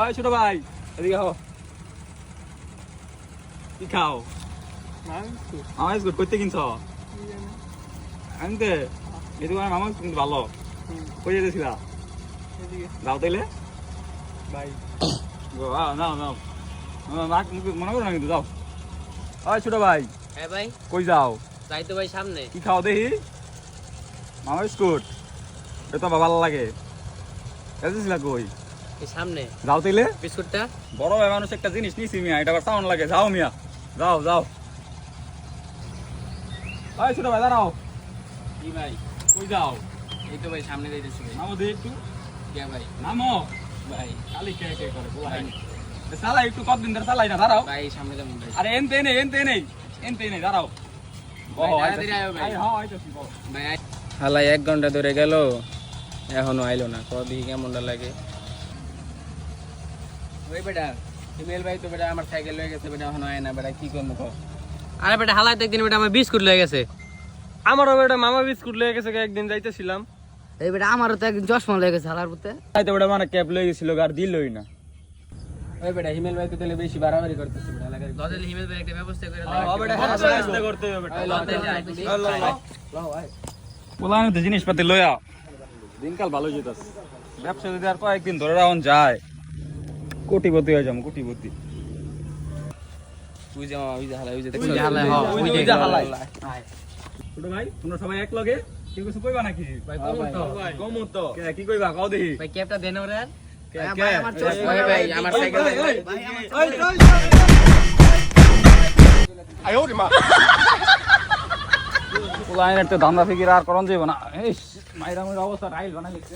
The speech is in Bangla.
ওই ছোট ভাই এদিকে হও কি খাও মামা বিস্কুট করতে কিনছ আনতে এই দোকানে মামা বিস্কুট কিন্তু ভালো কই যেতেছিলা যাও তাইলে ভাই নাও নাও মনে করো না কিন্তু যাও ওই ছোট ভাই হ্যাঁ ভাই কই যাও যাই তো ভাই সামনে কি খাও দেখি মামা বিস্কুট এটা তো ভালো লাগে এসেছিলা কই এই সামনে যাও তাইলে বিস্কুটটা বড় ভাই মানুষ একটা জিনিস নিছি মিয়া এটা আবার সাউন্ড লাগে যাও মিয়া যাও যাও ওই ছোট ভাই দাঁড়াও কি ভাই কই যাও এই তো ভাই সামনে যাইতেছি ভাই নামো দেখি একটু কে ভাই নামো ভাই খালি কে কে করে বলাই চালাই একটু কতদিন ধরে চালাই না দাঁড়াও ভাই সামনে যাবেন ভাই আরে এনতে নেই দাঁড়াও ভাই, তাড়াতাড়ি আয়ো ভাই। ভাই হালাই 1 ঘন্টা ধরে গেল এখনো আইলো না কদি কেমনটা লাগে ওই বেটা ফিমেল ভাই তো বেটা আমার সাইকেল হয়ে গেছে বেটা এখনো আয় না বেটা কি করবো কও আরে বেটা হালাই তো একদিন বেটা আমার বিস্কুট লয়ে গেছে আমারও বেটা মামা বিস্কুট লয়ে গেছে একদিন যাইতেছিলাম এই বেটা আমারও তো একদিন চশমা লয়ে গেছে হালার পুতে তাই তো বেটা মানে ক্যাপ লয়ে গেছিল আর দিলই না ওই বেটা হিমেল ভাই তো তাহলে বেশি বাড়াবাড়ি করতেছে বেটা লাগার দজেল হিমেল ভাই একটা ব্যবস্থা করে করতে হবে দাও বলানো তো জিনিসপাতি লয়া দিনকাল ভালো যেতেছে ব্যবসা যদি আর কয়েকদিন ধরে রাখুন যায় কোটিপতি হয়ে যাবো কোটিপতি ওই যে মামা ওই যে হালাই ওই যে ওই যে হালাই, হ্যাঁ, ওই যে হালাই ছোট ভাই তোমরা সবাই এক লগে কি কিছু কইবা নাকি ভাই কমন তো কমু তো কি কইবা কাও দেখি ভাই ক্যাপটা দেন ওরে কে আমার চশমা ওই ভাই আমার সাইকেল লাইনের তো ধান্দা ফিকির আর করন যাইব না এই মাইরা মাইরা অবস্থা রাইল বানাই লিখছে